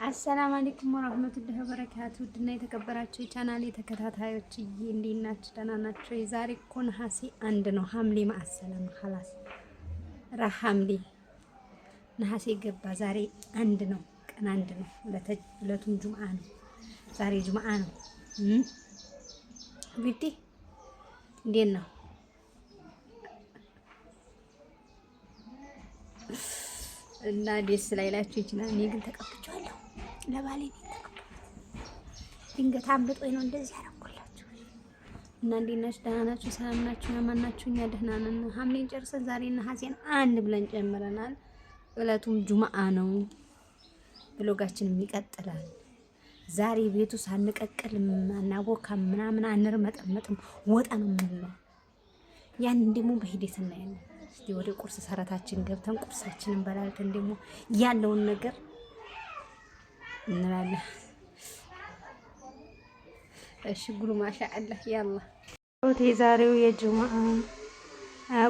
አሰላሙ አለይኩም ወራህመቱላሂ ወበረካቱ ድና የተከበራችሁ የቻናሌ ተከታታዮች እንዴት ናችሁ? ደህና ናችሁ? የዛሬ እኮ ነሐሴ 1 ነው። ሐምሌ ማሰላም خلاص ሐምሌ ነሐሴ ገባ። ዛሬ 1 ነው፣ ቀን 1 ነው። ዕለቱም ጁምዓ ነው። ዛሬ ጁምዓ ነው። ቢቲ እንዴት ነው? እና ደስ ላይላችሁ ይችላል። እኔ ግን ተቀብቻለሁ። ለባሌ ድንገት አምልጦኝ ነው እንደዚህ ያደረኩላችሁ። እና እንዴት ናችሁ? ደህና ናችሁ? ሰላም ናችሁ? ያማን ናችሁ? እኛ ደህና ነን። ሐምሌን ጨርሰን ዛሬ ነሐሴን 1 ብለን ጨምረናል። ዕለቱም ጁምዓ ነው። ብሎጋችንም ይቀጥላል። ዛሬ ቤቱ ሳንቀቅል አናቦካም ምናምን አንርመጠመጥም፣ ወጣ ነው የምንለው። ያን ደግሞ በሂደት እናያለን። እስቲ ወደ ቁርስ ሰራታችን ገብተን ቁርሳችንን በላልተን ደግሞ ያለውን ነገር እንላለን። እሺ ጉሉ ማሻአላህ ያላ ወቴ ዛሬው የጁምዓ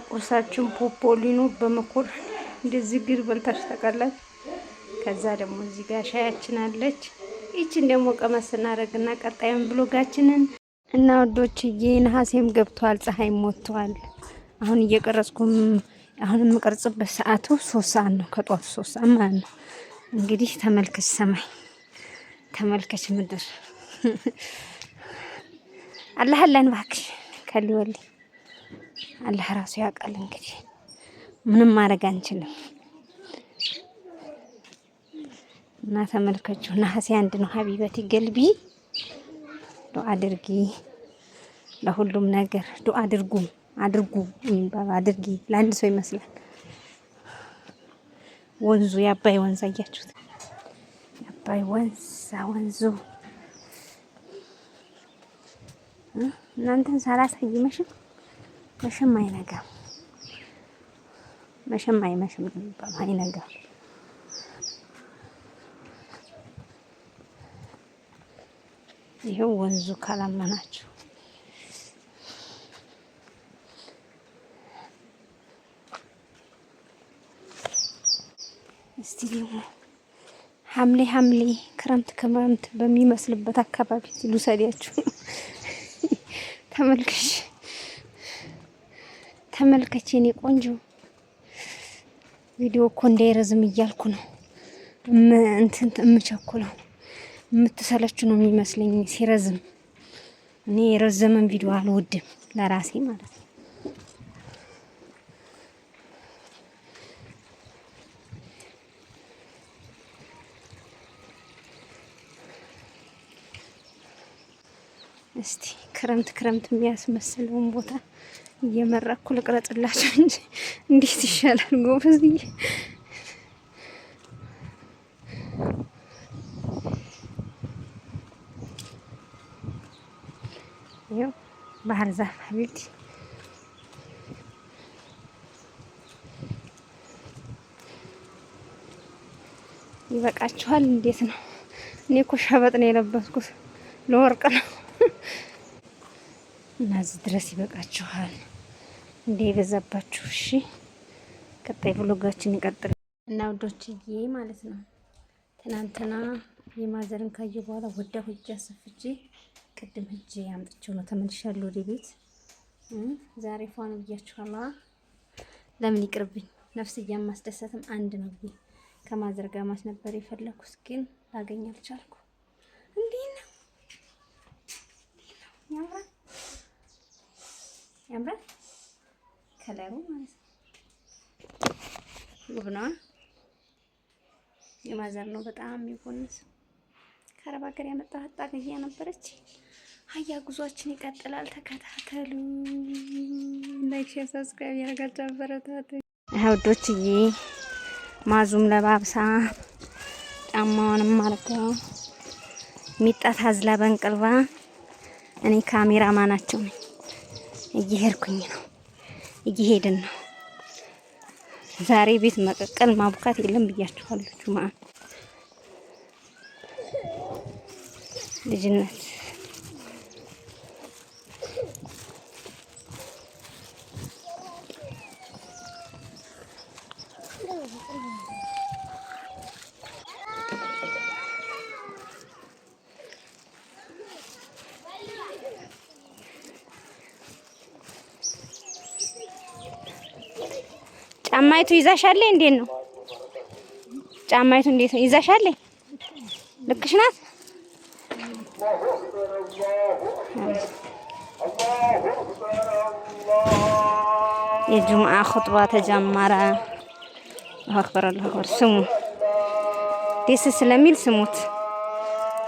ቁርሳችን ፖፖሊኖ በመኮር እንደዚህ ግር በልታች ተቀላች። ከዛ ደግሞ እዚህ ጋር ሻያችን አለች። ይቺን ደግሞ ቀመስ እናደርግና ቀጣዩን ብሎጋችንን እና ወዶችዬ ነሐሴም ገብቷል፣ ፀሐይም ወጥቷል። አሁን እየቀረጽኩም አሁን የምቀርጽበት ሰዓቱ 3 ሰዓት ነው፣ ከጧቱ 3 ሰዓት ማለት ነው። እንግዲህ ተመልከች ሰማይ፣ ተመልከች ምድር። አላህ አለን ባክሽ ከሊወል አላህ ራሱ ያውቃል። እንግዲህ ምንም ማድረግ አንችልም። እና ተመልከቹ ነሐሴ 1 ነው። ሀቢበቲ ገልቢ ዱአ አድርጊ፣ ለሁሉም ነገር ዱአ አድርጉ የሚባል አድርጊ ለአንድ ሰው ይመስላል። ወንዙ የአባይ ወንዝ አያችሁት? የአባይ ወንዙ እናንተን ሳላሳይ መሸም አይነጋም፣ መሸም አይመሽም የሚባለው አይነጋም። ይሄው ወንዙ ካላመናችሁ እስቲ ደግሞ ሐምሌ ክረምት በሚመስልበት አካባቢ ልውሰዳችሁ። ተመልከች የኔ ቆንጆ። ቪዲዮ እኮ እንዳይረዝም እያልኩ ነው እምቸኩለው። የምትሰለችሁ ነው የሚመስለኝ ሲረዝም። እኔ የረዘመን ቪዲዮ አልወድም ለራሴ ማለት ነው። እስቲ ክረምት የሚያስመስለውን ቦታ እየመረኩ ልቅረጽላችሁ እንጂ እንዴት ይሻላል ጎበዝዬ። ይኸው ባህር ዛፍ ሀቢብቲ ይበቃችኋል። እንዴት ነው? እኔ እኮ ሸበጥ ነው የለበስኩት ለወርቅ ነው። እና እዚህ ድረስ ይበቃችኋል። እንዴ የበዛባችሁ። እሺ ቀጣይ ብሎጋችን ይቀጥላል። እና ወዶችዬ ማለት ነው ትናንትና የማዘርን ካየ በኋላ ወዳ ሆጃ ሰፍጄ ቅድም ሂጄ አምጥቼው ነው ተመልሻለሁ ወደ ቤት። ዛሬ ፏን ብያችኋለሁ። ለምን ይቅርብኝ፣ ነፍስያ ማስደሰትም አንድ ነው ብዬ ከማዘር ጋር ማስ ነበር የፈለኩት፣ ግን ላገኝ አልቻልኩ። እንዴ ነው ያምራል ከለሩ ማለት ነው። ውብና የማዘር ነው በጣም የሚጎንስ። ከአረብ ሀገር ያመጣኋት ጣግያ ነበረች። ሀያ ጉዟችን ይቀጥላል። ተከታተሉ። ላይክ፣ ሼር፣ ሰብስክራይብ ያደርጋችሁ አበረታቱ። ውዶችዬ ማዙም ለባብሳ ጫማውንም አርገው ሚጣት አዝላ በእንቅልባ እኔ ካሜራማናቸው ነኝ። እየሄድኩኝ ነው፣ እየሄድን ነው። ዛሬ ቤት መቀቀል ማቡካት የለም ብያችኋለሁ። ጁምዓ ልጅነት ጫማይቱ ይዛሻል እንዴት ነው? ጫማይቱ እንዴት ነው ይዛሻል? ልክሽ ናት? የጁምዓ ኹጥባ ተጀመረ። አክበር አላሁ አክበር። ስሙ ደስ ስለሚል ስሙት።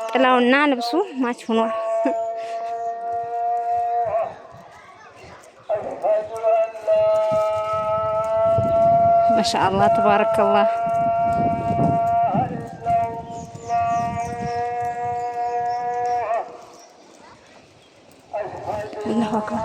ጥላውና ልብሱ ማች ሆኗል። ማሻአላህ ተባረከላህ። አላሁ አክበር።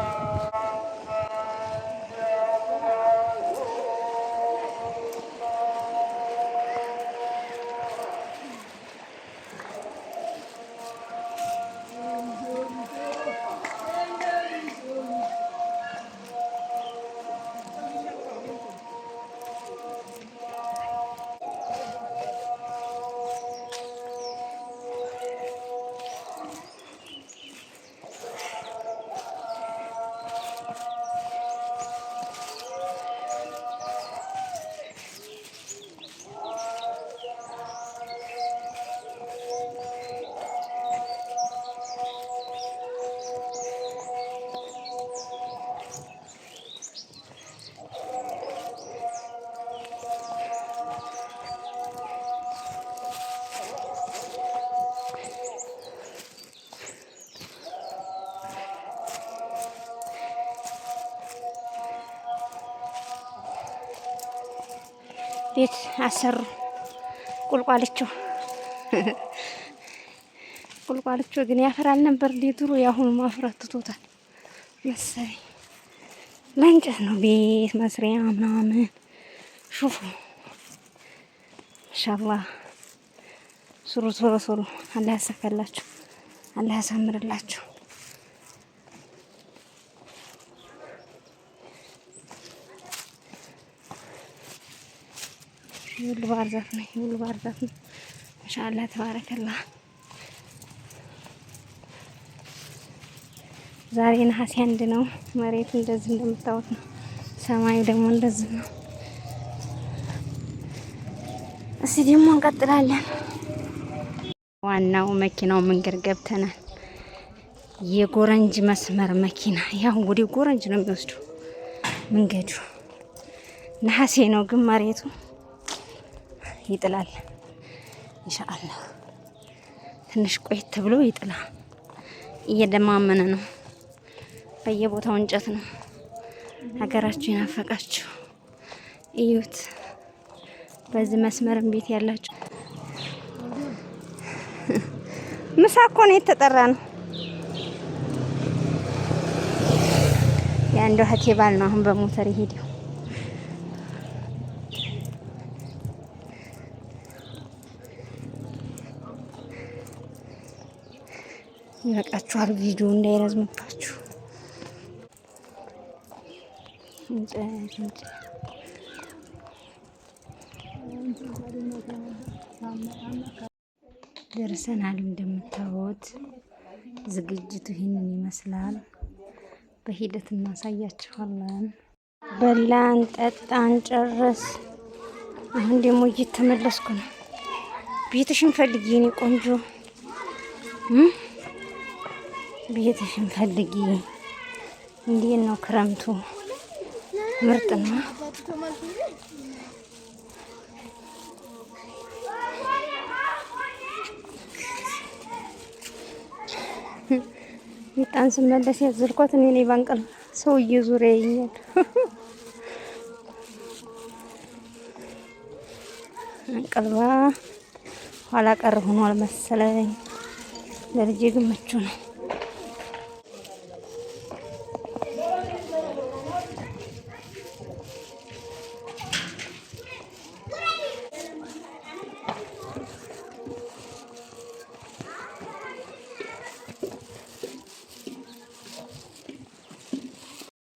ቤት አሰሩ። ቁልቋልቾ ግን ያፈራል ነበር ድሮ። ያሁኑ ማፍራት ትቶታል መሰለኝ። ለእንጨት ነው ቤት መስሪያ ምናምን። ሹፉ ማሻአላህ። ስሩ ቶሎ ቶሎ። አላህ ያሳካላችሁ፣ አላህ ያሳምርላችሁ። ሁሉ ባህር ዛፍ ነው። ሁሉ ባህር ዛፍ ነው። ማሻአላህ ተባረከላህ። ዛሬ ነሐሴ 1 ነው። መሬቱ እንደዚህ እንደምታዩት ነው። ሰማዩ ደግሞ እንደዚህ ነው። እስቲ ደግሞ እንቀጥላለን። ዋናው መኪናው መንገድ ገብተናል። የጎረንጅ መስመር መኪና ያው ወደ ጎረንጅ ነው የሚወስደው መንገዱ። ነሐሴ ነው ግን መሬቱ ይጥላል ኢንሻአላህ። ትንሽ ቆይት ብሎ ይጥላል። እየደማመነ ነው። በየቦታው እንጨት ነው። ሀገራችሁ ይናፈቃችሁ እዩት። በዚህ መስመርም ቤት ያላችሁ ምሳ እኮ ነው የተጠራ ነው። የአንዱ እህቴ ባል ነው አሁን በሞተር ይሄደው። ይበቃችኋል፣ ቪዲዮ እንዳይረዝምባችሁ። ደርሰናል። እንደምታዩት ዝግጅቱ ይህንን ይመስላል። በሂደት እናሳያችኋለን። በላን፣ ጠጣን፣ ጨረስ። አሁን ደግሞ እየተመለስኩ ነው። ቤትሽን ፈልጊ የኔ ቆንጆ፣ ቤትሽን ፈልጊ። እንዴት ነው ክረምቱ? ምርጥ ነው። በጣም ስመለስ ያዘልኳት እኔ ነኝ። ባንቀል ሰው እየዞረ ያየኛል። አንቀልባ ኋላ ቀር ሆኗል መሰለኝ። ለልጄ ግን ምቹ ነው።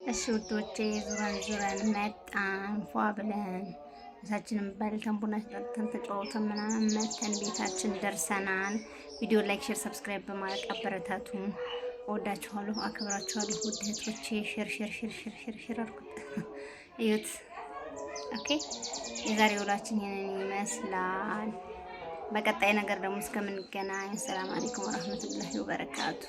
እሺ ውዶቼ ዙረን መጣን። ፏ ብለን እሳችንን በልተን ቡና ጠጥተን ተጫውተን ምናምን መተን ቤታችን ደርሰናል። ቪዲዮ ላይክ፣ ሼር፣ ሰብስክራይብ በማድረግ አበረታቱን። እወዳችኋለሁ፣ አከብራችኋለሁ ውድ እህቶቼ። ሼር አድርጉት እዩት። ኦኬ የዛሬ ውሏችን ይሄንን ይመስላል። በቀጣይ ነገር ደግሞ እስከምንገናኝ ሰላም አለይኩም ወራህመቱላሂ ወበረካቱ።